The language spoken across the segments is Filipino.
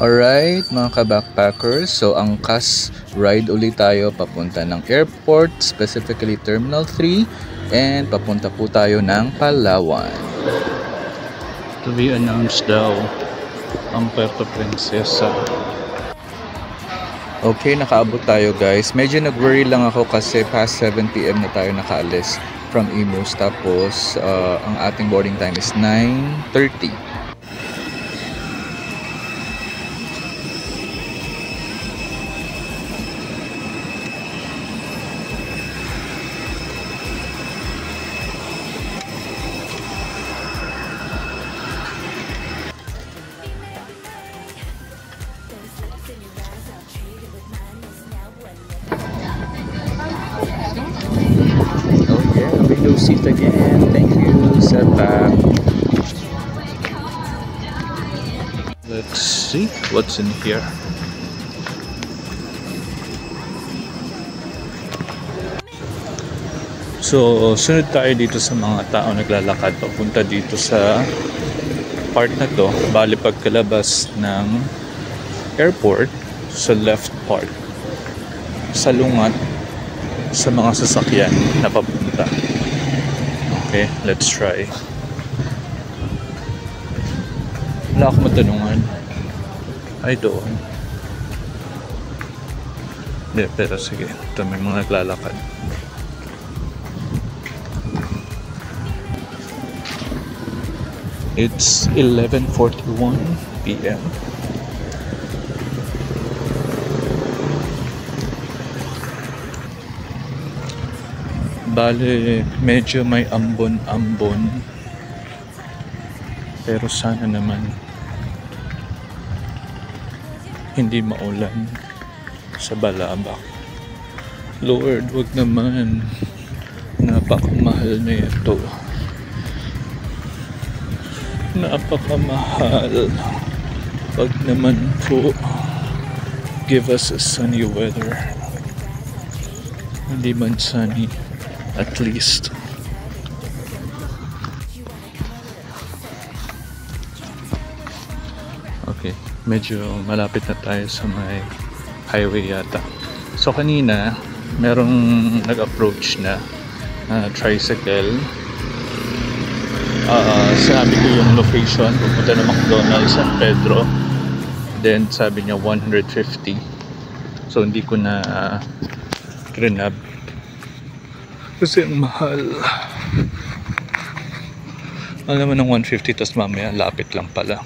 Alright mga ka-backpackers, so angkas ride ulit tayo papunta ng airport, specifically Terminal 3, and papunta po tayo ng Palawan. To be announced daw ang Puerto Princesa. Okay, nakaabot tayo guys. Medyo nag-worry lang ako kasi past 7 PM na tayo nakaalis from Imus. Tapos ang ating boarding time is 9:30. Window seat again. Thank you, Setback. Let's see what's in here. So, sunod tayo dito sa mga tao naglalakad papunta dito sa part na to. Bali pagkalabas ng airport sa left part. Salungat sa mga sasakyan na papunta. Okay, let's try. Wala akong matanungan. Ay, doon. Hindi, pero sige. Ito may mga naglalakad. It's 11:41 PM. Bale, medyo may ambon-ambon. Pero sana naman hindi maulan sa Balabac. Lord, wag naman. Napakamahal na ito. Napakamahal. Wag naman po. Give us a sunny weather. Hindi man sunny. At least. Okay, medyo malapit na tayo sa may highway yata. So kanina, merong nag-approach na tricycle. Sabi ko yung location, pupunta na McDonald's San Pedro. Then sabi niya 150. So hindi ko na grinab. Kasi ang mahal. Alam mo ng 150 tas mamaya lapit lang pala.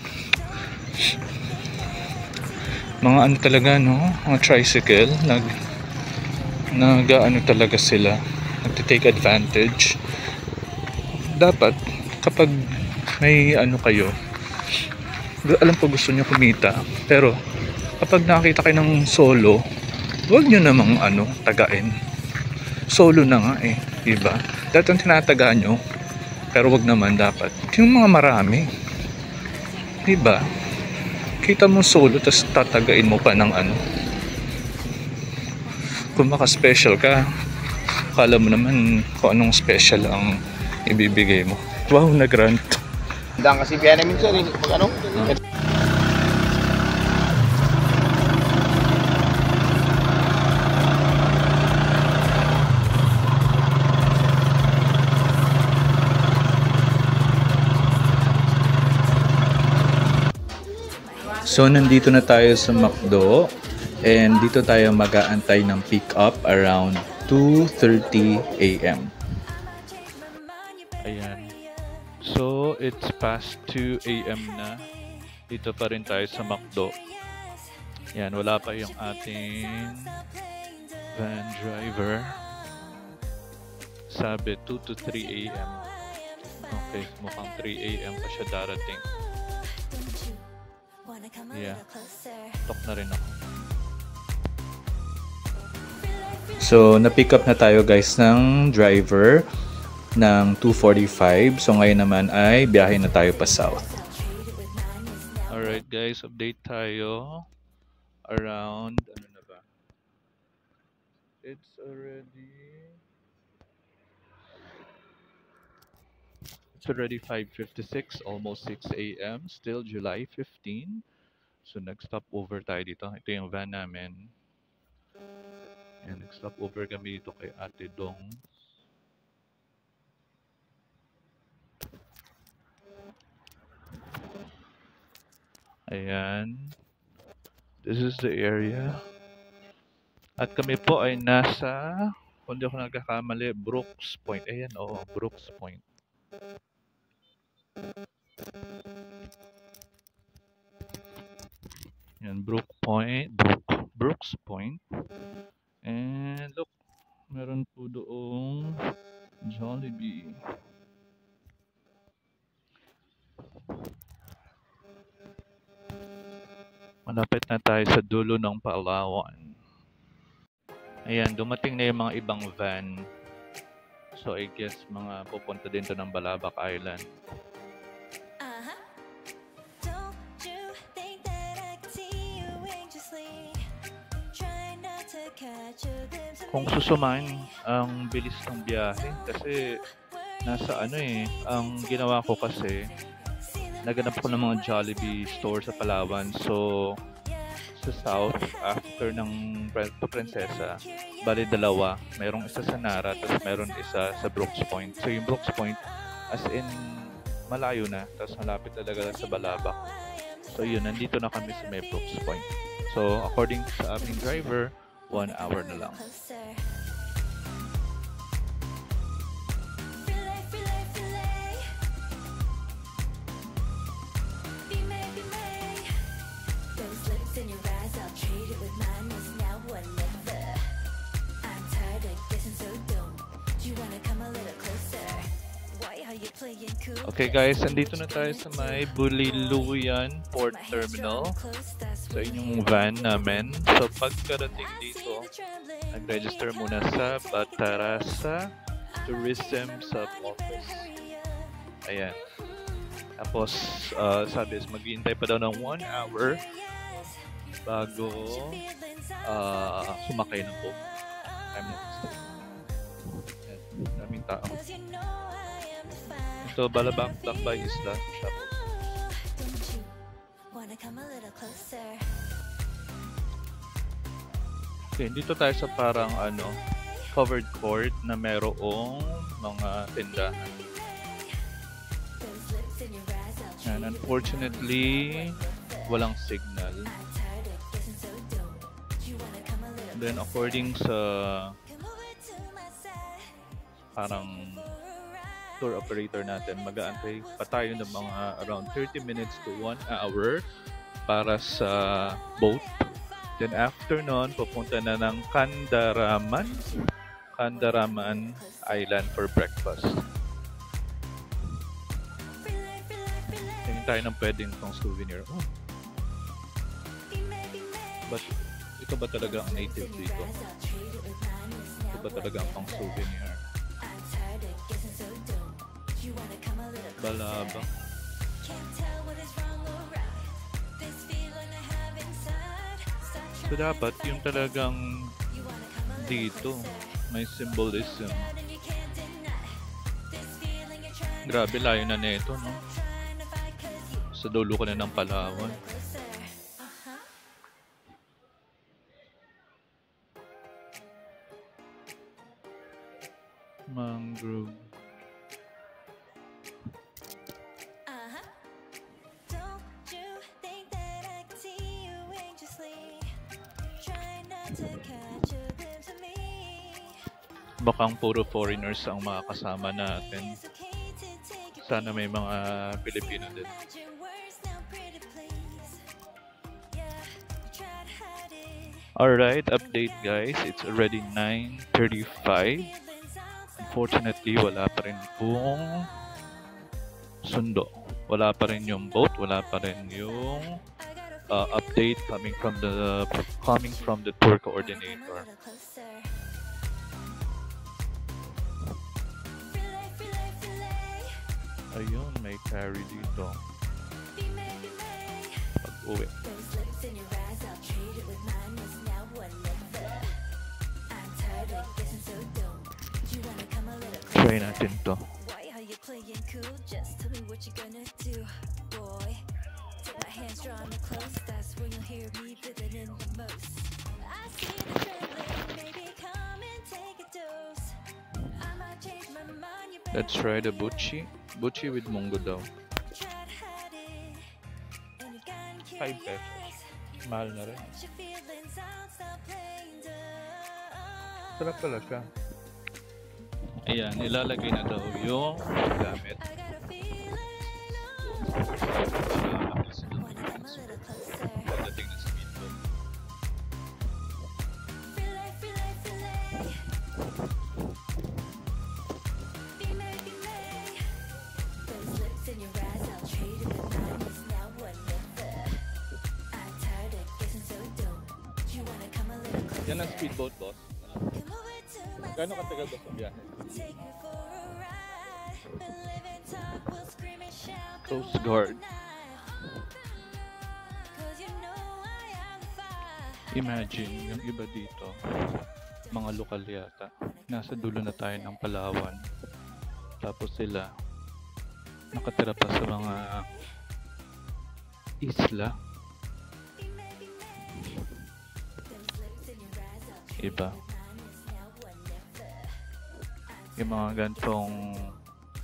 Mga ano talaga no, mga tricycle nag-ano talaga sila, nagte-take advantage. Dapat kapag may ano kayo, alam ko gusto niyo kumita, pero kapag nakita kayo ng solo, huwag niyo namang tagain. Solo na nga eh, diba? Dahil ang tinatagaan nyo, pero wag naman dapat yung mga marami, diba? Kita mo solo, tapos tatagain mo pa ng kung maka-special ka, akala mo naman kung anong special ang ibibigay mo. Wow, nag-rant. Handa kasi biya namin sir, pag So nandito na tayo sa McDo and dito tayo mag-aantay ng pick up around 2:30 AM. Ayan. So it's past 2 AM na. Dito pa rin tayo sa McDo. Yan, wala pa yung ating van driver. Sabi 2 to 3 AM. Okay, mukhang 3 AM pa siya darating. Yeah, tok na rin ako. So, na-pick up na tayo guys ng driver ng 2:45. So, ngayon naman ay biyahe na tayo pa south. Alright guys, update tayo. Around, ano na ba? It's already 5:56, almost 6 AM. Still July 15. So nag-stop over tayo dito. Ito yung van namin. And nag-stop over kami dito kay Ate Dong. Ayan. This is the area. At kami po ay nasa, kung di ako nagkakamali, Brooks Point. Ayan, oo, Brooks Point. Ayan, Brooks Point. And look, meron po doong Jollibee. Malapit na tayo sa dulo ng Palawan. Ayan, dumating na yung mga ibang van. So I guess mga pupunta din to ng Balabac Island. Kung susumain, ang bilis ng biyahe kasi nasa ang ginawa ko kasi naganap ko ng mga Jollibee store sa Palawan. So sa south, after ng Princesa, bali dalawa. Merong isa sa Nara, tapos meron isa sa Brooks Point. So yung Brooks Point, as in, malayo na. Tapos malapit talaga sa Balabac. So yun, nandito na kami sa may Brooks Point. So according sa aming driver, 1 hour na lang. Okay guys, andito na tayo sa may Buliluyan Port Terminal sa inyong van namin. So pagkarating dito, nag-register muna sa Batarasa Tourism Sub-Office. Ayan. Tapos sabi is maghihintay pa daw ng 1 hour bago sumakay ng boat. Daming tao. So, Balabac Lakbay Isla. Okay, dito tayo sa parang covered court na merong mga tindahan. And unfortunately, walang signal. And then according sa parang tour operator natin, mag-aantay pa tayo ng mga around 30 minutes to 1 hour para sa boat. Then after nun, pupunta na ng Candaraman Island for breakfast. Tingin tayo ng pwedeng itong souvenir. Oh. But ito ba talaga ang native dito? Ito ba talaga ang pang souvenir? Balabac. So dapat yung talagang dito may symbolism. Grabe, layo na nito, no? Sa dulo ko na ng Palawan. Mangrove. Bakang puro foreigners ang mga kasama natin. Sana may mga Pilipino din. Alright, update guys. It's already 9:35. Unfortunately, wala pa rin pong sundo. Wala pa rin yung boat. Wala pa rin yung update coming from the tour coordinator. Ayun, may carry dito. Pag-uwi. Try natin to. My hands drawn close, that's when you'll hear me breathing in the most. I see the trembling, baby, come and take a dose. I might change my mind, you better Let's try the buchi. Buchi with munggo daw. try to hide it. And you gotten 5 pesos. curious. Mahal na rin. Let your feelings out, stop playing dumb. Sarap pala siya. Ayan, ilalagay na daw yung gamit. I got a feeling, oh, wanna come a little closer. Pagdating na sa speedboat. Fillet, fillet, fillet. Fillet. Those lips in your eyes, I'll trade it with mine. It's now or never. I'm tired of guessing, so don't you wanna come a little closer? Yan ang speedboat, boss. Come over to my Gano'ng side. katagal ba sa biyahe? Take you for a ride. We'll live and talk, we'll scream and shout. Coast through Guard. the night. 'Cause you know I am fire. Imagine, yung iba dito, mga lokal yata. Nasa dulo na tayo ng Palawan. Tapos sila, nakatira pa sa mga isla. Those lips in your eyes, I'll trade Iba. with mine. It's now or never. Yung mga gantong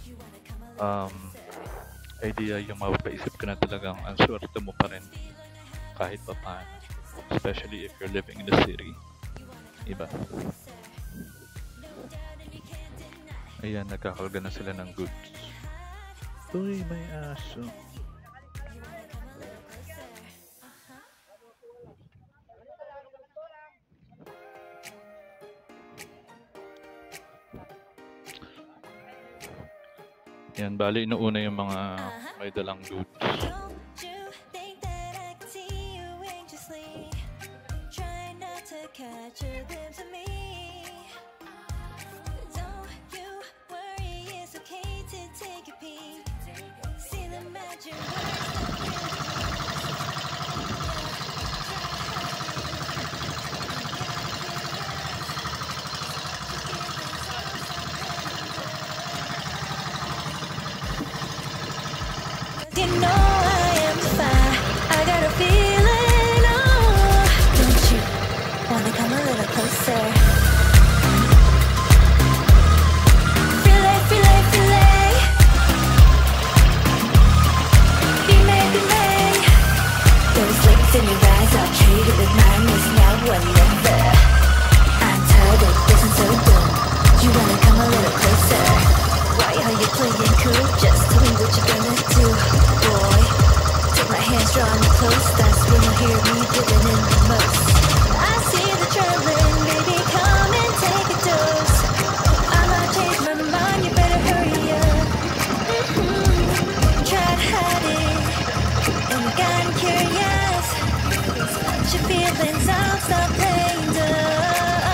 You wanna come a little idea, yung mapapaisip ka na talagang ang swerte mo pa rin kahit pa paano. Especially if you're living in the city. Iba. Ayan, nagkakalga na sila ng goods. Uy, may aso. Yan, bali inuuna yung mga may dalang goods. Don't you think that I can see you anxiously? Try not to catch a glimpse of me. Don't you worry, it's okay to take a peek. See the magic You know I am fire. I got a feeling, oh, don't you wanna come a little closer? Fillet, fillet, fillet. Fillet. Those lips in your eyes, I'll trade it with mine. It's now or never. I'm tired of guessing, so don't you wanna come a little closer? Why are you playing cool? Just tell me what you're gonna do, boy. Take my hands, draw me close. That's when you'll hear me giving in the most. I see the trembling, baby, come and take a dose. I might change my mind, you better hurry up. Try to hide it, and you gotten curious. Let your feelings out, stop playing dumb.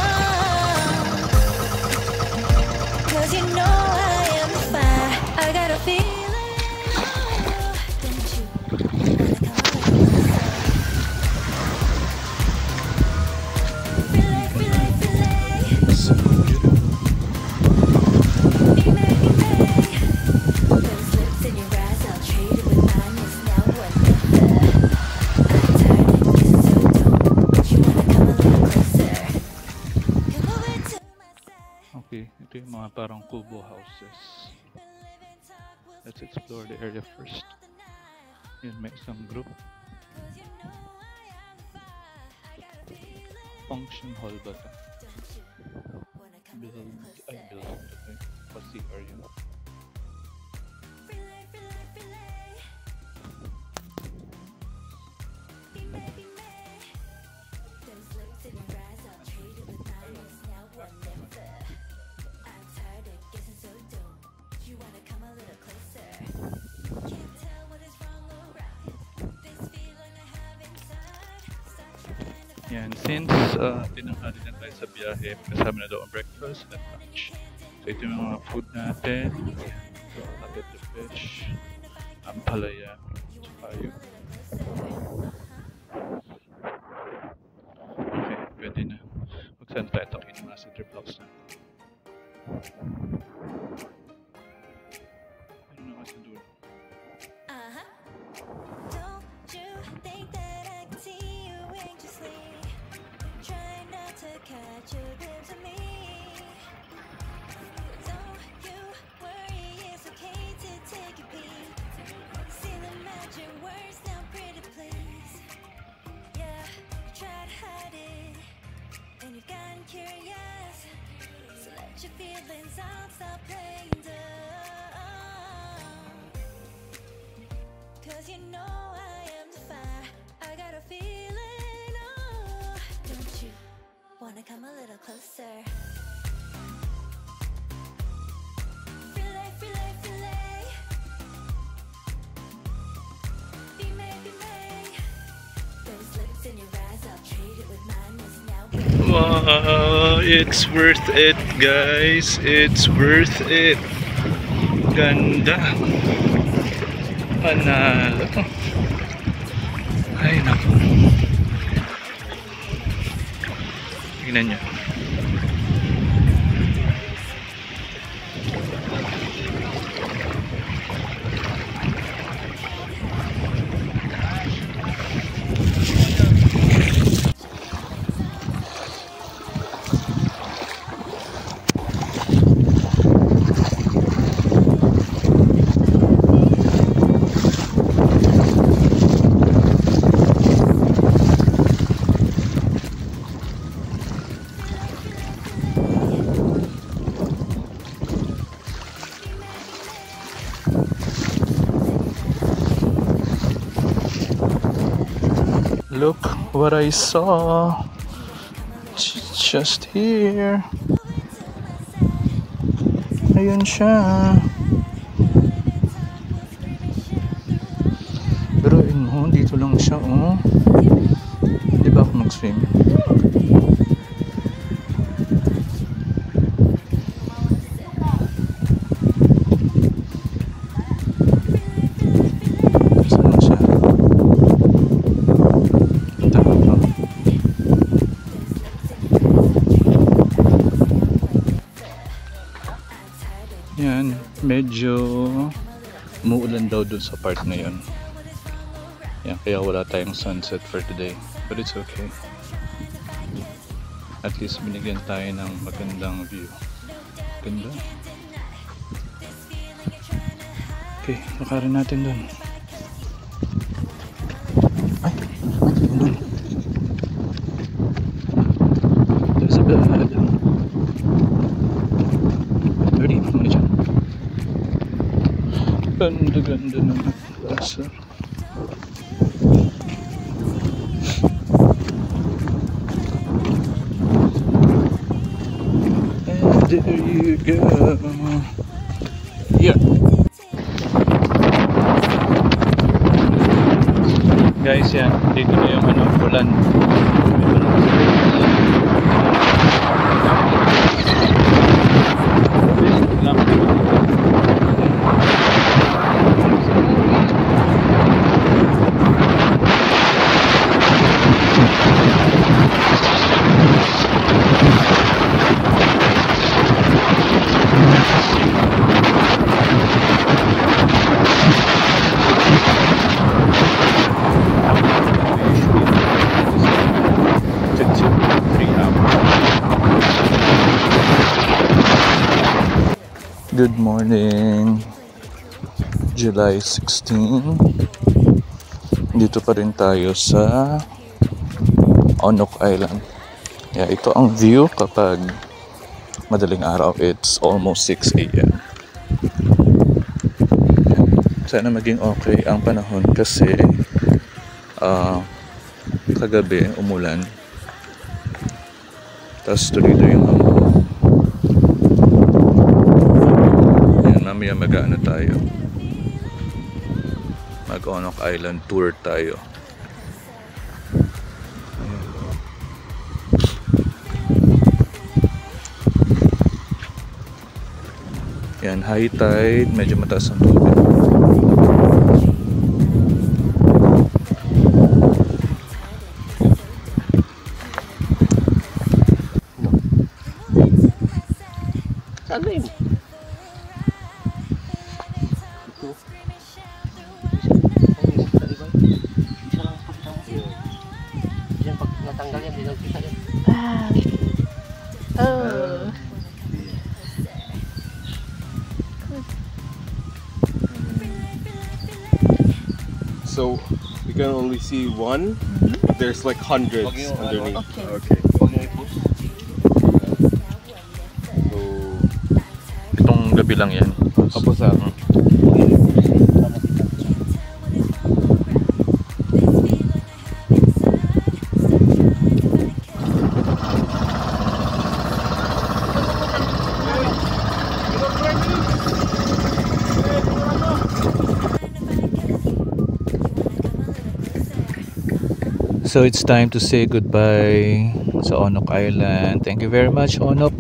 'Cause you know I am fire. I got a feeling, oh, don't you wanna come a little closer? Fillet, fillet, fillet. So beautiful. Those lips in your eyes, I'll trade it with mine. It's now or never. I'm tired of guessing, so don't you wanna come a little closer? Come over to my side. Okay, ito yung mga parang kubo houses. Let's explore the area first. Yun, may isang group. Function hall ba ito? Build, okay. Kasi area. Those lips in your eyes, I'll trade it with mine. It's now or never. I'm tired of guessing, so don't you wanna come a little closer? Can't tell what is wrong or right. This feeling I have inside. Stop trying to find Yan, since tinanghali na tayo sa biyahe, kasama na daw ang breakfast and lunch. So ito yung mga food natin. Nugget the fish, ampalaya, tsaka yung... Okay, pwede na. Mag-send tayo takin yung mga center blocks na. Ano na kasi dulo? Don't you Wow, it's worth it, guys. It's worth it. Ganda. Panalo. Ay, naku. Tingnan nyo. Look what I saw. It's just here. Ayun siya. Pero mo, dito lang siya, oh. Di ba ako mag-swim? Saan siya? Yan, medyo umuulan daw dun sa part na yun. Yan, kaya wala tayong sunset for today. But it's okay. At least binigyan tayo ng magandang view. Ganda. Okay, lakarin natin dun. Ay, dun. There's a bed. Ready? Muna dyan. Ganda ng plaza. And there you go. Yeah. Guys, yan. Dito na yung ulan. Good morning, July 16. Dito pa rin tayo sa Onok Island. Yeah, ito ang view kapag madaling araw. It's almost 6 AM. Sana maging okay ang panahon kasi kagabi umulan. Tapos tuloy-tuloy yung hamon. Mamaya mag-ano tayo, mag-Onok Island tour tayo. Yan, high tide, medyo mataas ang tubig. Saan na yun? So we can only see one, but there's like hundreds underneath. Okay. So Itong gabi lang yan. Apo sa So it's time to say goodbye sa Onok Island. Thank you very much, Onok.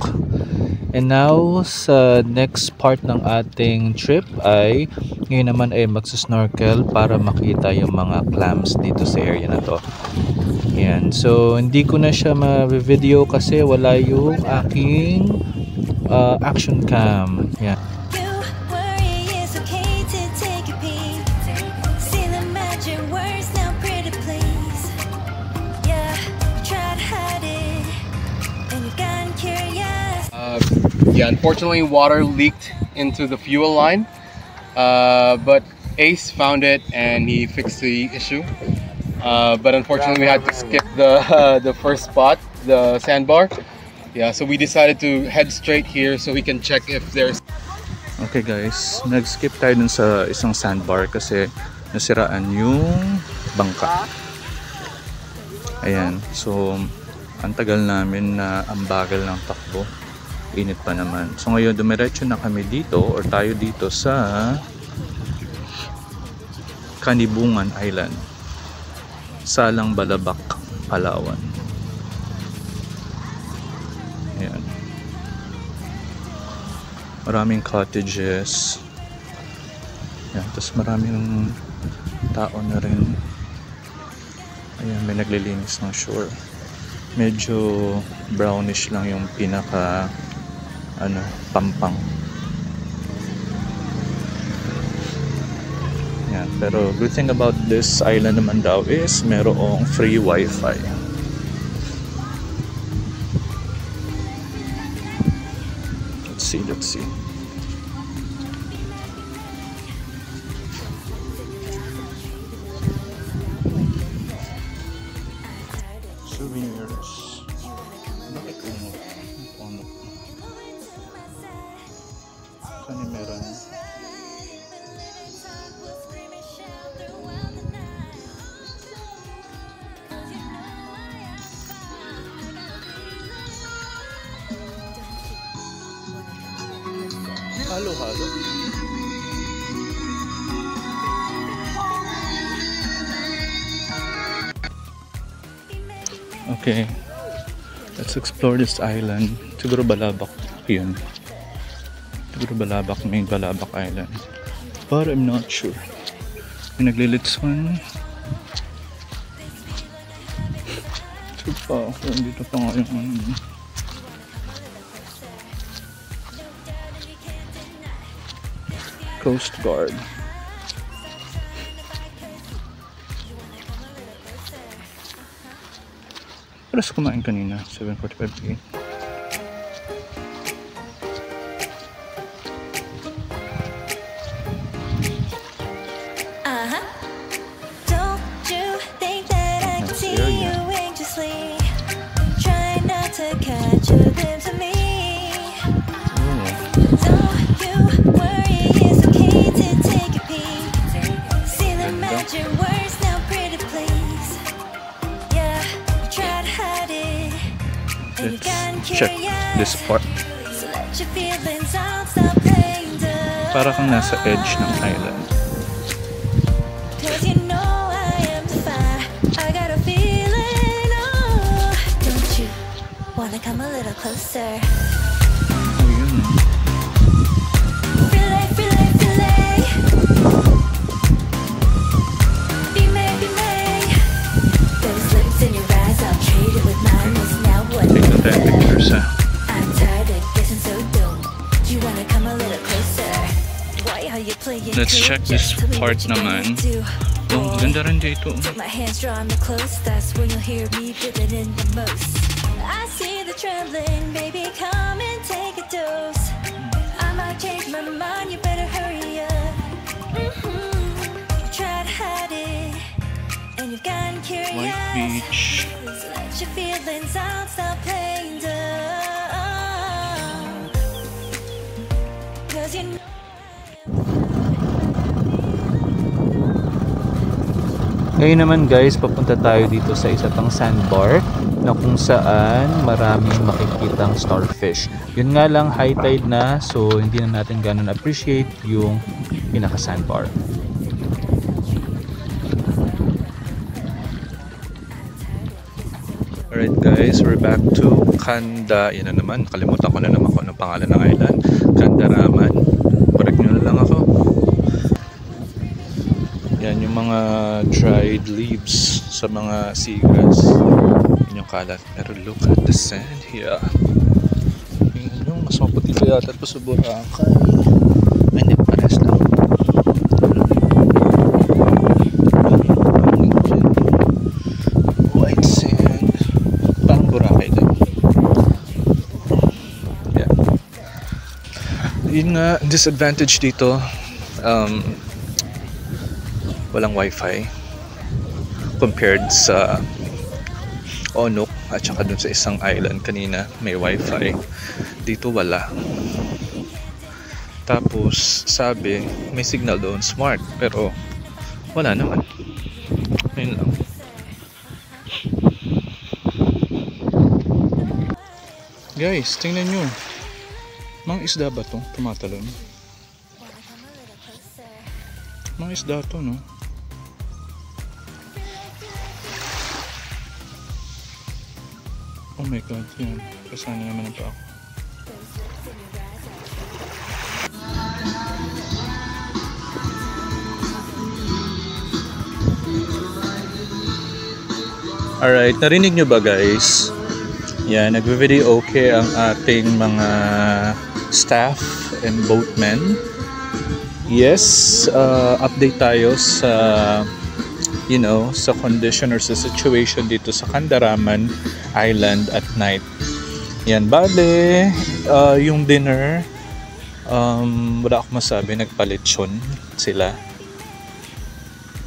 And now sa next part ng ating trip ay ngayon naman ay magsusnorkel para makita yung mga clams dito sa area na to. Yan. So hindi ko na siya ma-video kasi wala yung aking action cam. Yan. Yeah, unfortunately water leaked into the fuel line, but Ace found it and he fixed the issue. But unfortunately we had to skip the first spot, the sandbar. Yeah, so we decided to head straight here so we can check if there's... Okay guys, nag-skip tayo dun sa isang sandbar kasi nasiraan yung bangka. Ayan, so ang tagal namin na ang bagal ng takbo. Init pa naman. So ngayon dumiretso na kami dito or tayo dito sa Kanibungan Island, Salang Balabac, Palawan. Ayan. Maraming cottages. Ayan. Tapos maraming tao na rin. Ayan, may naglilinis ng shore. Medyo brownish lang yung pinaka pampang. Yan, pero good thing about this island naman daw is merong free wifi. Let's see. Souvenirs. Bakit unok? Saan meron? Halo. Okay, let's explore this island. Siguro Balabac yun. Siguro Balabac, may Balabac Island. But I'm not sure. May naglilitson. Ito pa, dito pa nga yung Coast Guard. Pero sa kumain kanina, 7:45 p.m. Don't you think that I can see you anxiously? Try not to catch a glimpse of me. Don't you worry, it's okay to take a peek. See the magic words now, pretty please. Yeah, you try to hide it, and you've gotten Check this curious. part. So let your feelings out, stop playing dumb. Para kang nasa edge ng island. 'Cause you know I am the fire. I got a feeling, oh. Don't you wanna come a little closer? Ayun. Relay. Be may. Those lips in your eyes, I'll trade it with mine. It's now what Take na tayo pictures ha. I'm tired of guessing so dumb. Do you wanna come a little closer? Why are you playing Let's cool? check this Just tell me part what you gonna naman. do. Oh, ganda rin dito. Take my hands, draw me close. That's when you'll hear me feeling in the most. I see the trembling, baby, come and take a dose. I might change my mind, you better hurry up. You try to hide it, and you've gotten curious. White Beach. So let your feelings out, stop playing dumb. 'Cause you know Ngayon naman guys, papunta tayo dito sa isa pang sandbar na kung saan maraming makikitang starfish. Yun nga lang, high tide na, so hindi na natin ganun appreciate yung pinaka sandbar. Alright guys, we're back to Kanda. Yan na naman, nakalimutan ko na naman kung anong pangalan ng island. Kandaraman. Correct nyo na lang ako. Yan yung mga dried leaves sa mga seagrass. Yan yung kalat. Pero look at the sand here. Tingnan nyo, mas maputi pa yata ito sa Boracay. Ay, hindi, pares lang. White sand. Parang Boracay din. Yeah. Yun nga, disadvantage dito. Walang wifi compared sa Onok at saka dun sa isang island kanina may wifi, dito wala. Tapos sabi may signal doon smart pero wala naman. Ayun lang. Guys, tingnan nyo, mga isda ba to tumatalon? Mga isda to, no? Oh my god, yan. Kasana naman pa ako. Alright, narinig nyo ba guys? Yan, nagbe-video okay ang ating mga staff and boatmen. Yes, update tayo sa sa condition or sa situation dito sa Kandaraman Island at night. Yan, bale, yung dinner, wala akong masabi, nagpalitsyon sila.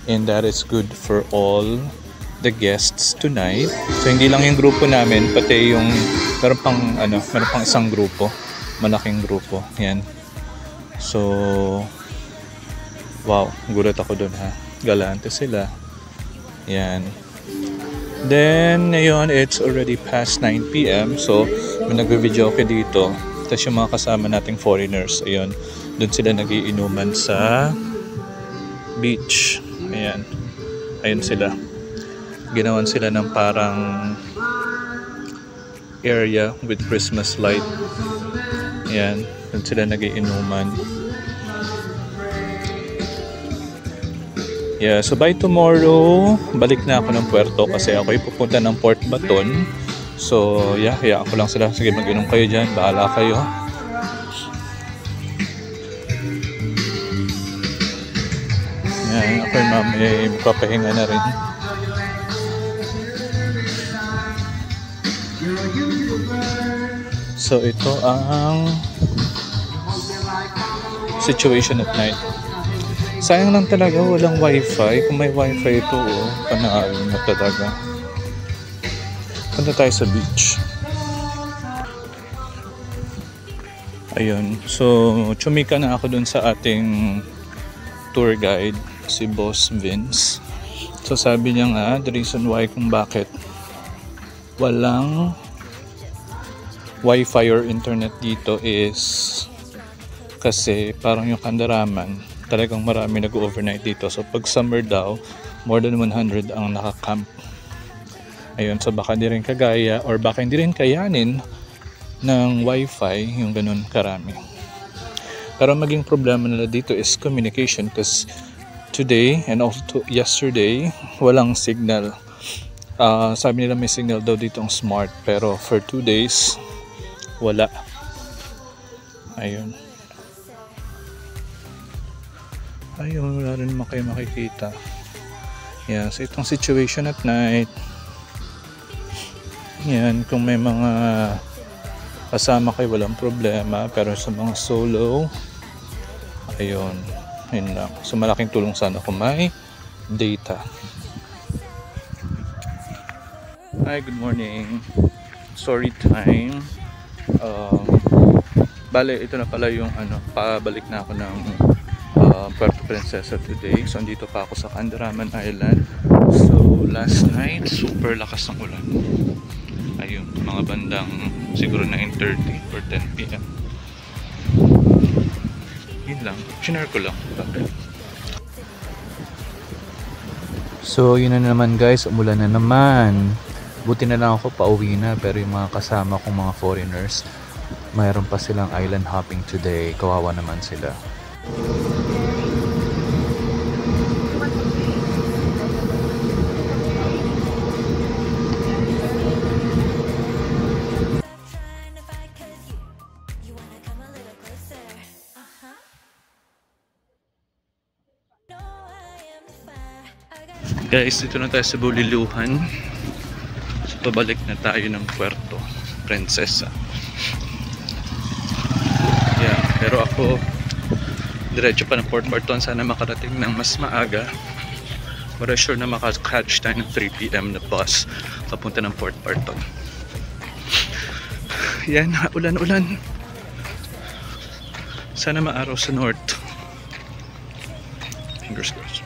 And that is good for all the guests tonight. So hindi lang yung grupo namin, pati yung meron pang isang grupo, malaking grupo. Yan. So wow, gulat ako dun ha. Galante sila. Yan. Then, ngayon, it's already past 9 PM. So, may nag-video ako dito. Tapos yung mga kasama nating foreigners, ayun, doon sila nagiinuman sa beach. Ayan. Ayun sila. Ginawan sila ng parang area with Christmas light. Ayan. Doon sila nagiinuman. Yeah, so by tomorrow, balik na ako ng Puerto kasi ako'y pupunta ng Port Baton. So, yeah, hayaan ko lang sila. Sige, mag-inom kayo dyan. Bahala kayo. Yan, ako'y magpapahinga na rin. So, ito ang situation at night. Sayang lang talaga walang wifi. Kung may wifi ito, panalo na talaga. Punta tayo sa beach. Ayun. So, chumika na ako dun sa ating tour guide, si Boss Vince. So, sabi niya nga, the reason why kung bakit walang wifi or internet dito is kasi parang yung Kandaraman, talagang marami nag-overnight dito. So pag summer daw, more than 100 ang naka-camp. Ayun, so baka hindi rin kagaya or baka hindi rin kayanin ng wifi yung ganun karami. Pero maging problema nila dito is communication because today and also yesterday walang signal. Sabi nila may signal daw dito ang smart pero for 2 days wala. Ayun. Ayun, wala rin naman kayo makikita. Yeah, so itong situation at night. Yan, kung may mga kasama kayo, walang problema. Pero sa mga solo, ayun, yun lang. So malaking tulong sana kung may data. Hi, good morning. Story time. Bale, ito na pala yung pabalik na ako ng Puerto Princesa today. So andito pa ako sa Kandaraman Island. So last night super lakas ng ulan. Ayun, mga bandang siguro 9:30 or 10 PM. Yun lang, share ko lang. So yun na naman guys, umulan na naman. Buti na lang ako pauwi na, pero yung mga kasama kong mga foreigners, mayroon pa silang island hopping today. Kawawa naman sila. Trying to fight 'cause you wanna come a little closer. No, I am the fire. I got Guys, dito na tayo sa Buliluhan. So, pabalik na tayo ng Puerto Princesa. Yeah, pero ako diretso pa ng Port Barton. Sana makarating ng mas maaga para sure na makakatch tayo ng 3 PM na bus papunta ng Port Barton. Yan, ulan-ulan. Sana maaraw sa north. Fingers crossed.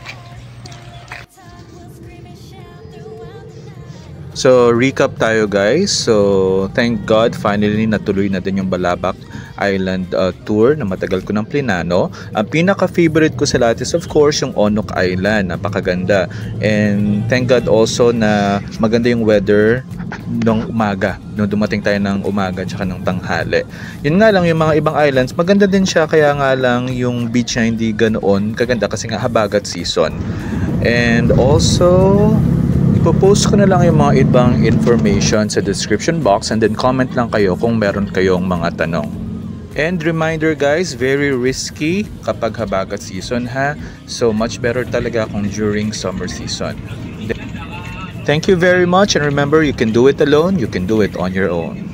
So, recap tayo guys. So, thank God, finally natuloy na din yung Balabac Island tour na matagal ko ng plinano. Ang pinaka-favorite ko sa lahat is of course yung Onok Island. Napakaganda. And thank God also na maganda yung weather nung umaga. Nung dumating tayo ng umaga tsaka ng tanghali. Yun nga lang, yung mga ibang islands, maganda din siya. Kaya nga lang yung beach niya hindi ganoon kaganda kasi nga habagat season. And also, ipopost ko na lang yung mga ibang information sa description box and then comment lang kayo kung meron kayong mga tanong. And reminder guys, very risky kapag habagat season ha. So much better talaga kung during summer season. Thank you very much, and remember, you can do it alone, you can do it on your own.